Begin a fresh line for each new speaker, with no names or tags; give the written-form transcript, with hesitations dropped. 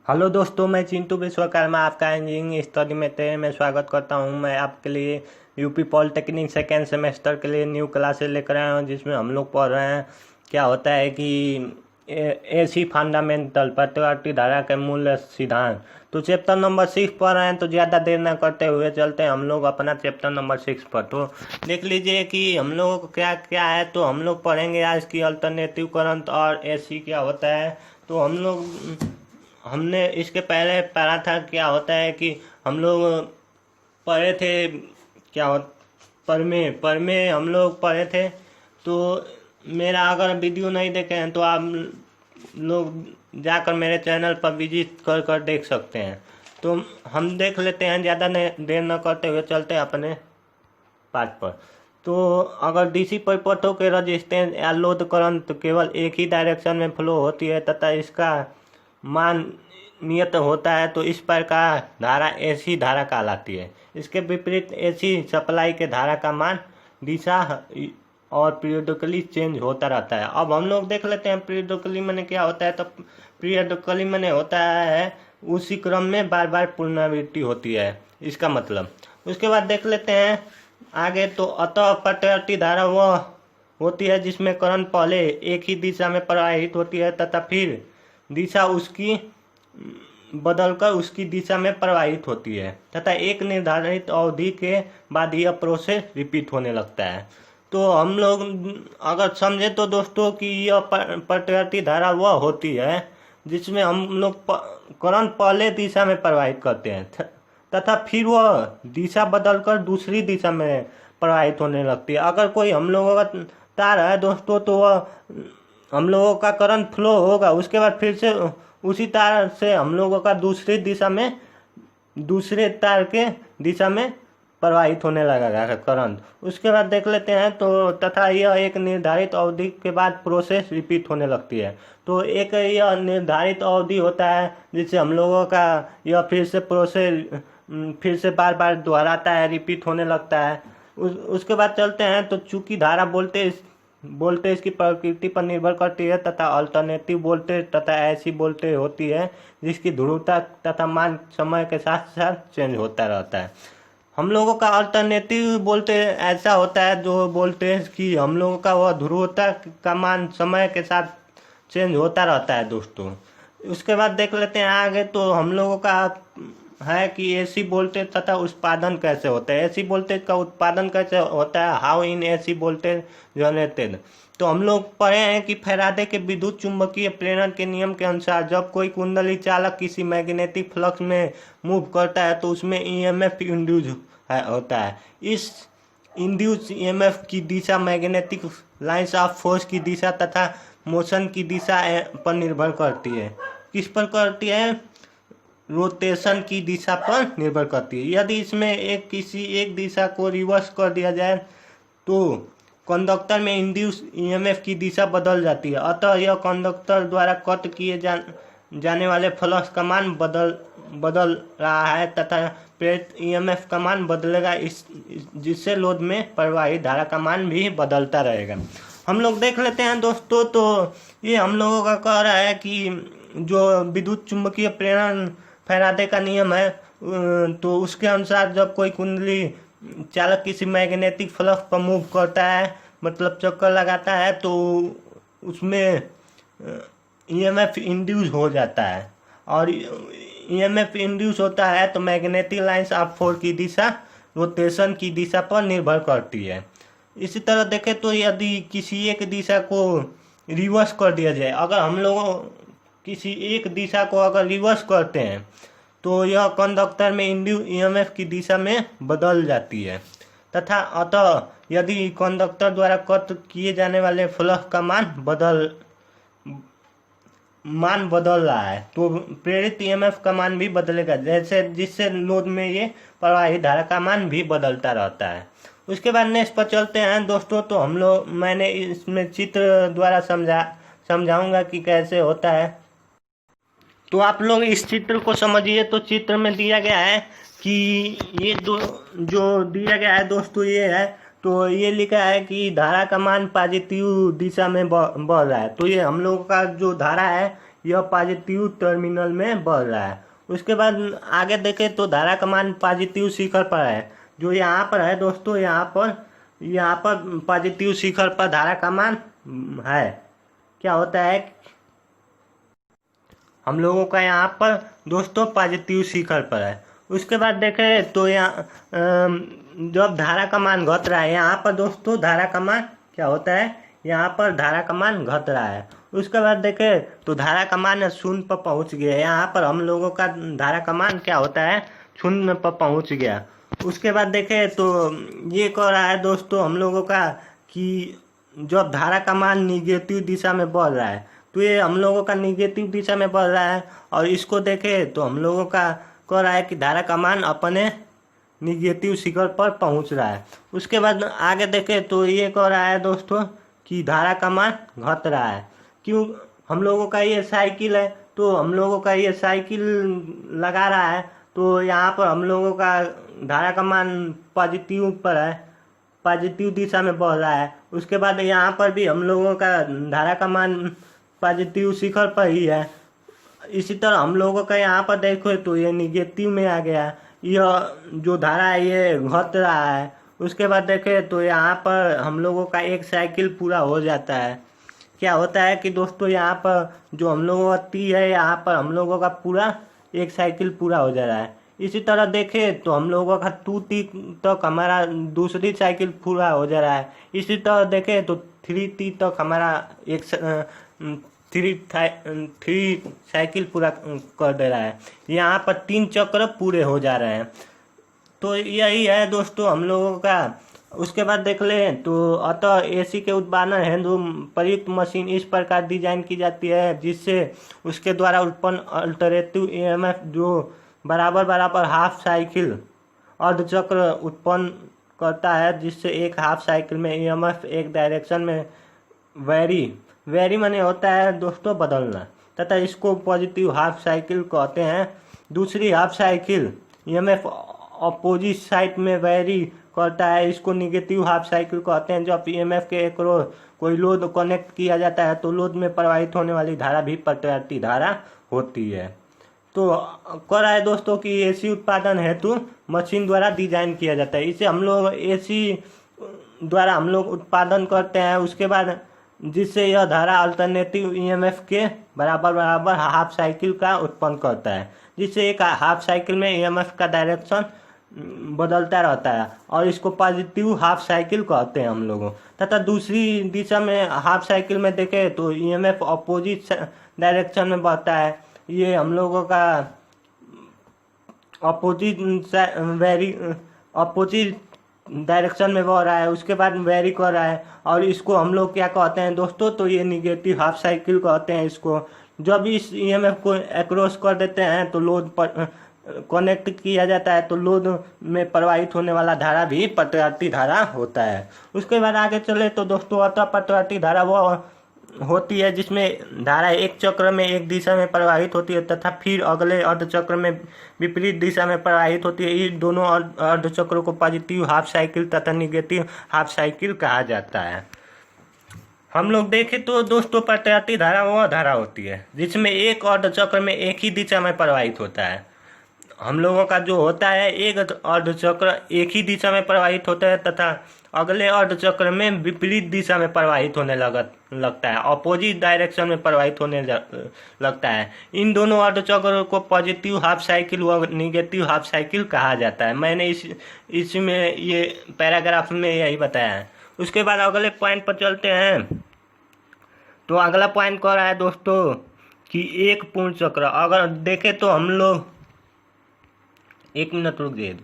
Hello दोस्तों, मैं चिंटू विश्वकर्मा आपका इंजीनियरिंग स्टडी में तेरे में स्वागत करता हूं। मैं आपके लिए यूपी पॉलिटेक्निक सेकेंड सेमेस्टर के लिए न्यू क्लासेस लेकर आया हूं, जिसमें हम लोग पढ़ रहे हैं क्या होता है कि एसी फंडामेंटल प्रतिवर्ती धारा के मूल सिद्धांत। तो चैप्टर नंबर 6 पढ़ रहे हैं, तो ज़्यादा देर ना करते हुए चलते हैं हम लोग अपना चैप्टर नंबर 6 पर। तो देख लीजिए कि हम लोगों को क्या क्या है। तो हम लोग पढ़ेंगे आज की अल्टरनेटिव करंट और एसी क्या होता है। तो हमने इसके पहले पढ़ा था क्या होता है कि हम लोग पढ़े थे क्या हो पर में हम लोग पढ़े थे। तो मेरा अगर वीडियो नहीं देखे हैं तो आप लोग जाकर मेरे चैनल पर विजिट कर कर देख सकते हैं। तो हम देख लेते हैं, ज़्यादा देर न करते हुए चलते हैं अपने पार्ट पर। तो अगर डीसी परिपथों के रजिस्टेंस या लोड करंट केवल एक ही डायरेक्शन में फ्लो होती है तथा इसका मान नियत होता है, तो इस प्रकार धारा एसी धारा कहलाती है। इसके विपरीत एसी सप्लाई के धारा का मान दिशा और पीरियडिकली चेंज होता रहता है। अब हम लोग देख लेते हैं पीरियडिकली मैंने क्या होता है। तो पीरियडिकली मैंने होता है उसी क्रम में बार बार पुनरावृत्ति होती है, इसका मतलब। उसके बाद देख लेते हैं आगे। तो अतः प्रतिवर्ती धारा वह होती है जिसमें करंट पहले एक ही दिशा में प्रवाहित होती है तथा फिर दिशा उसकी बदलकर उसकी दिशा में प्रवाहित होती है तथा एक निर्धारित अवधि के बाद यह प्रोसेस रिपीट होने लगता है। तो हम लोग अगर समझे तो दोस्तों कि यह प्रतिवर्ती धारा वह होती है जिसमें हम लोग करंट पहले दिशा में प्रवाहित करते हैं तथा फिर वह दिशा बदलकर दूसरी दिशा में प्रवाहित होने लगती है। अगर कोई हम लोगों का तार है दोस्तों, तो वह हम लोगों का करंट फ्लो होगा, उसके बाद फिर से उसी तार से हम लोगों का दूसरे तार के दिशा में प्रवाहित होने लगेगा करंट। उसके बाद देख लेते हैं तो तथा यह एक निर्धारित अवधि के बाद प्रोसेस रिपीट होने लगती है। तो एक यह निर्धारित अवधि होता है जिससे हम लोगों का यह फिर से प्रोसेस फिर से बार बार दोहराता है, रिपीट होने लगता है। उसके बाद चलते हैं। तो चूंकि धारा वोल्टेज की प्रकृति पर निर्भर करती है तथा अल्टरनेटिव वोल्टेज तथा ऐसी वोल्टेज होती है जिसकी ध्रुवता तथा मान समय के साथ साथ चेंज होता रहता है। हम लोगों का अल्टरनेटिव वोल्टेज ऐसा होता है जो वोल्टेज की हम लोगों का वह ध्रुवता का मान समय के साथ चेंज होता रहता है दोस्तों। उसके बाद देख लेते हैं आगे। तो हम लोगों का है कि एसी वोल्टेज तथा उत्पादन कैसे होता है। एसी वोल्टेज का उत्पादन कैसे होता है, how in AC voltage generated. तो हम लोग पढ़े हैं कि फैराडे के विद्युत चुंबकीय प्रेरण के नियम के अनुसार जब कोई कुंडली चालक किसी मैग्नेटिक फ्लक्स में मूव करता है तो उसमें ईएमएफ इंड्यूस होता है। इस इंड्यूस ईएमएफ की दिशा मैग्नेटिक लाइंस ऑफ फोर्स की दिशा तथा मोशन की दिशा पर निर्भर करती है। किस पर करती है? रोटेशन की दिशा पर निर्भर करती है। यदि इसमें किसी एक दिशा को रिवर्स कर दिया जाए तो कंडक्टर में इंड्यूस ईएमएफ की दिशा बदल जाती है। अतः यह कंडक्टर द्वारा कट किए जाने वाले फ्लक्स का मान बदल रहा है तथा प्रेरित ईएमएफ का मान बदलेगा, जिससे लोड में प्रवाहित धारा का मान भी बदलता रहेगा। हम लोग देख लेते हैं दोस्तों। तो ये हम लोगों का कह रहा है कि जो विद्युत चुंबकीय प्रेरण फैराडे का नियम है, तो उसके अनुसार जब कोई कुंडली चालक किसी मैग्नेटिक फ्लक्स पर मूव करता है, मतलब चक्कर लगाता है, तो उसमें ईएमएफ इंड्यूस हो जाता है। और ईएमएफ इंड्यूस होता है तो मैग्नेटिक लाइंस ऑफ फोर्स की दिशा रोटेशन की दिशा पर निर्भर करती है। इसी तरह देखें तो यदि किसी एक दिशा को रिवर्स कर दिया जाए, अगर हम लोग किसी एक दिशा को अगर रिवर्स करते हैं तो यह कंडक्टर में इंड्यूस ईएमएफ की दिशा में बदल जाती है तथा अतः यदि कंडक्टर द्वारा कट किए जाने वाले फ्लक्स का मान बदल रहा है तो प्रेरित ईएमएफ का मान भी बदलेगा, जिससे लोड में ये प्रवाहित धारा का मान भी बदलता रहता है। उसके बाद नेक्स्ट पर चलते हैं दोस्तों। तो मैंने इसमें चित्र द्वारा समझाऊंगा कि कैसे होता है। तो आप लोग इस चित्र को समझिए। तो चित्र में दिया गया है कि ये जो दिया गया है दोस्तों ये है। तो ये लिखा है कि धारा का मान पॉजिटिव दिशा में बढ़ रहा है। तो ये हम लोगों का जो धारा है यह पॉजिटिव टर्मिनल में बढ़ रहा है। उसके बाद आगे देखें तो धारा का मान पॉजिटिव शिखर पर है, जो यहाँ पर है दोस्तों, यहाँ पर पॉजिटिव शिखर पर धारा का मान है। क्या होता है, हम लोगों का यहाँ पर दोस्तों पॉजिटिव शिखर पर है। उसके बाद देखें तो यहाँ जब धारा का मान घट रहा है, यहाँ पर दोस्तों धारा का मान क्या होता है, यहाँ पर धारा का मान घट रहा है। उसके बाद देखें तो धारा का मान शून्य पर पहुँच गया, यहाँ पर हम लोगों का धारा का मान क्या होता है, शून्य पर पहुँच गया। उसके बाद देखें तो ये कह रहा है दोस्तों हम लोगों का कि जब धारा का मान निगेटिव दिशा में बढ़ रहा है, तो ये हम लोगों का निगेटिव दिशा में बढ़ रहा है। और इसको देखें तो हम लोगों का कह रहा है कि धारा का मान अपने निगेटिव शिखर पर पहुंच रहा है। उसके बाद आगे देखें तो ये कह रहा है दोस्तों कि धारा का मान घट रहा है। क्यों, हम लोगों का ये साइकिल है, तो हम लोगों का ये साइकिल लगा रहा है, तो यहाँ पर हम लोगों का धारा का मान पॉजिटिव पर है, पॉजिटिव दिशा में बढ़ रहा है। उसके बाद यहाँ पर भी हम लोगों का धारा का मान पॉजिटिव शिखर पर ही है। इसी तरह हम लोगों का यहाँ पर देखो तो ये निगेटिव में आ गया, यह जो धारा है ये घट रहा है। उसके बाद देखें तो यहाँ पर हम लोगों का एक साइकिल पूरा हो जाता है। क्या होता है कि दोस्तों यहाँ पर जो हम लोगों का टी है, यहाँ पर हम लोगों का पूरा एक साइकिल पूरा हो जा रहा है। इसी तरह देखें तो हम लोगों का 2T तक हमारा दूसरी साइकिल पूरा हो जा रहा है। इसी तरह देखें तो 3T तक हमारा एक 3 साइकिल पूरा कर दे रहा है। यहाँ पर 3 चक्र पूरे हो जा रहे हैं। तो यही है दोस्तों हम लोगों का। उसके बाद देख लें तो अतः एसी के उत्पादन हेतु प्रयुक्त मशीन इस प्रकार डिजाइन की जाती है जिससे उसके द्वारा उत्पन्न अल्टरनेटिव ईएमएफ जो बराबर हाफ साइकिल अर्धचक्र उत्पन्न करता है, जिससे एक हाफ साइकिल में ईएमएफ एक डायरेक्शन में वेरी माने होता है दोस्तों बदलना, तथा इसको पॉजिटिव हाफ साइकिल कहते हैं। दूसरी half cycle EMF opposite side में वेरी करता है, इसको निगेटिव हाफ साइकिल कहते हैं। जब ईएमएफ के एक्रॉस कोई लोड कनेक्ट किया जाता है तो लोड में प्रवाहित होने वाली धारा भी प्रतिवर्ती धारा होती है। तो कह रहा है दोस्तों कि एसी उत्पादन हेतु मशीन द्वारा डिजाइन किया जाता है। इसे हम लोग एसी द्वारा हम लोग उत्पादन करते हैं। उसके बाद जिससे यह धारा अल्टरनेटिव ईएमएफ के बराबर हाफ साइकिल का उत्पन्न करता है, जिससे एक हाफ साइकिल में ईएमएफ का डायरेक्शन बदलता रहता है और इसको पॉजिटिव हाफ साइकिल कहते हैं हम लोगों। तथा दूसरी दिशा में हाफ साइकिल में देखें तो ईएमएफ अपोजिट डायरेक्शन में बढ़ता है, ये हम लोगों का अपोजिट डायरेक्शन में बह रहा है। उसके बाद वेरी कर रहा है और इसको हम लोग क्या कहते हैं दोस्तों, तो ये निगेटिव हाफ साइकिल कहते हैं इसको। जब इस ईएमएफ को अक्रॉस कर देते हैं तो लोड पर कनेक्ट किया जाता है तो लोड में प्रवाहित होने वाला धारा भी प्रतिवर्ती धारा होता है। उसके बाद आगे चले तो दोस्तों अतः प्रतिवर्ती धारा वो होती है जिसमें धारा एक चक्र में एक दिशा में प्रवाहित होती है तथा फिर अगले अर्धचक्र में विपरीत दिशा में प्रवाहित होती है। इन दोनों अर्धचक्रों को पॉजिटिव हाफ साइकिल तथा निगेटिव हाफ साइकिल कहा जाता है। हम लोग देखें तो दोस्तों प्रतिवर्ती धारा वह धारा होती है जिसमें एक अर्धचक्र में एक ही दिशा में प्रवाहित होता है। हम लोगों का जो होता है एक अर्धचक्र एक ही दिशा में प्रवाहित होता है तथा अगले अर्धचक्र में विपरीत दिशा में प्रवाहित होने लगता है, अपोजिट डायरेक्शन में प्रवाहित होने लगता है। इन दोनों अर्धचक्रों को पॉजिटिव हाफ साइकिल व निगेटिव हाफ साइकिल कहा जाता है। मैंने इसमें ये पैराग्राफ में यही बताया है। उसके बाद अगले पॉइंट पर चलते हैं। तो अगला पॉइंट कह रहा है दोस्तों कि एक पूर्ण चक्र, अगर देखें तो हम लोग 1 मिनट रुक जाइए।